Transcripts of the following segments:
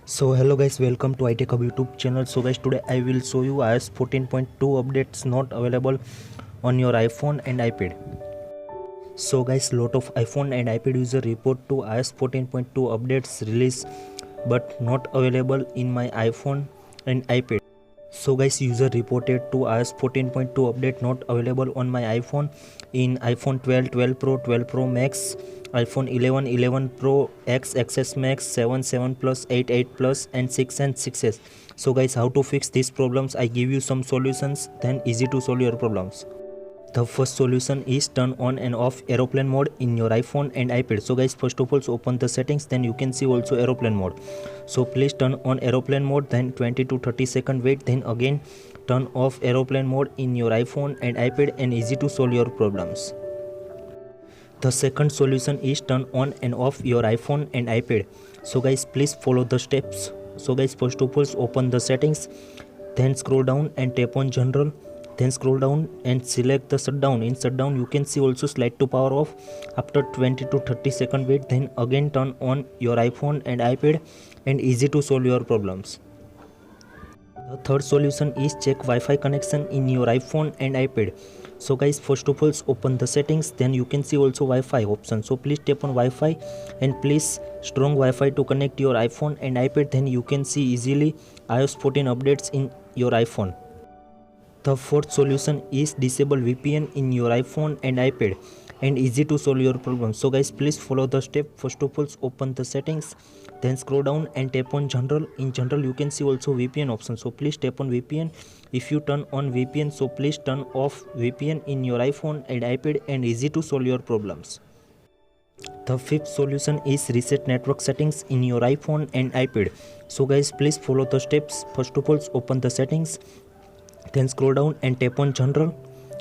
So hello guys, welcome to iTech Hub YouTube channel. So guys, today I will show you iOS 14.2 updates not available on your iPhone and iPad. So guys, lot of iPhone and iPad user report to iOS 14.2 updates release but not available in my iPhone and iPad. So guys, user reported to iOS 14.2 update not available on my iPhone in iPhone 12, 12 Pro, 12 Pro Max, iPhone 11, 11 Pro X, XS Max, 7, 7 Plus, 8, 8 Plus and 6 and 6s. So guys, how to fix these problems? I give you some solutions, then easy to solve your problems. The first solution is turn on and off aeroplane mode in your iPhone and iPad. So guys, first of all, open the settings, then you can see also aeroplane mode. So please turn on aeroplane mode, then 20 to 30 second wait, then again turn off aeroplane mode in your iPhone and iPad, and easy to solve your problems. The second solution is turn on and off your iPhone and iPad. So guys, please follow the steps. So guys, first of all, open the settings, then scroll down and tap on general, then scroll down and select the shutdown. In shutdown you can see also slide to power off. After 20 to 30 second wait, then again turn on your iPhone and iPad, and easy to solve your problems. The third solution is check Wi-Fi connection in your iPhone and iPad. So guys, first of all, open the settings, then you can see also Wi-Fi option. So please tap on Wi-Fi and please strong Wi-Fi to connect your iPhone and iPad, then you can see easily iOS 14 updates in your iPhone. The fourth solution is disable VPN in your iPhone and iPad, and easy to solve your problem. So guys, please follow the step. First of all, open the settings, then scroll down and tap on general. In general you can see also VPN option. So please tap on VPN. If you turn on VPN, so please turn off VPN in your iPhone and iPad, and easy to solve your problems. The fifth solution is reset network settings in your iPhone and iPad. So guys, please follow the steps. First of all, open the settings, then scroll down and tap on general.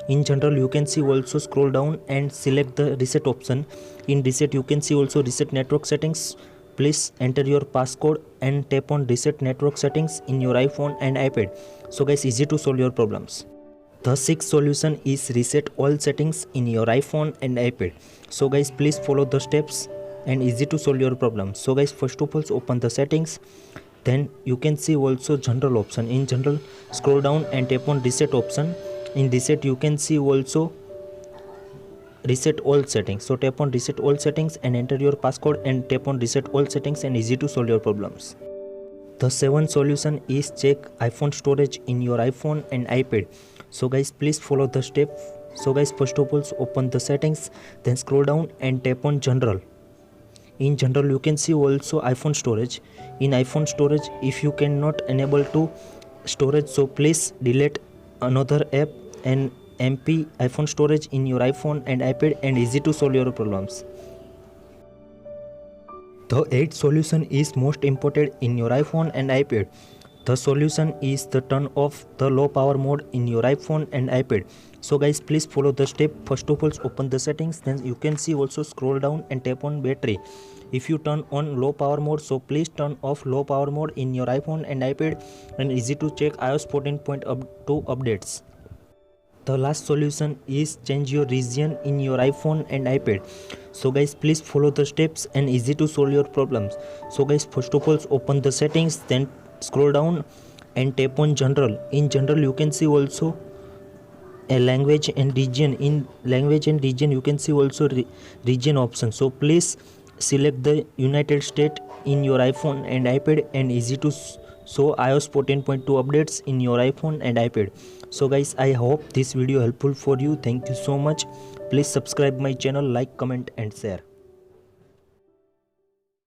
In general you can see also scroll down and select the reset option. In reset you can see also reset network settings. Please enter your passcode and tap on reset network settings in your iPhone and iPad. So guys, easy to solve your problems. The sixth solution is reset all settings in your iPhone and iPad. So guys, please follow the steps and easy to solve your problems. So guys, first of all, open the settings, then you can see also general option. In general scroll down and tap on reset option. In reset you can see also reset all settings. So tap on reset all settings and enter your passcode and tap on reset all settings, and easy to solve your problems. The seventh solution is check iPhone storage in your iPhone and iPad. So guys, please follow the step. So guys, first of all, open the settings, then scroll down and tap on general. In general you can see also iPhone storage. In iPhone storage, if you cannot enable to storage, so please delete another app and MP iPhone storage in your iPhone and iPad, and easy to solve your problems. The eighth solution is most important in your iPhone and iPad. The solution is the turn off the low power mode in your iPhone and iPad. So guys, please follow the step. First of all, open the settings, then you can see also scroll down and tap on battery. If you turn on low power mode, so please turn off low power mode in your iPhone and iPad, and easy to check iOS 14.2 updates. The last solution is change your region in your iPhone and iPad. So guys, please follow the steps and easy to solve your problems. So guys, first of all, open the settings, then scroll down and tap on general. In general you can see also a language and region. In language and region you can see also region option. So please select the United States in your iPhone and iPad, and easy to show iOS 14.2 updates in your iPhone and iPad. So guys, I hope this video helpful for you. Thank you so much. Please subscribe my channel, like, comment and share.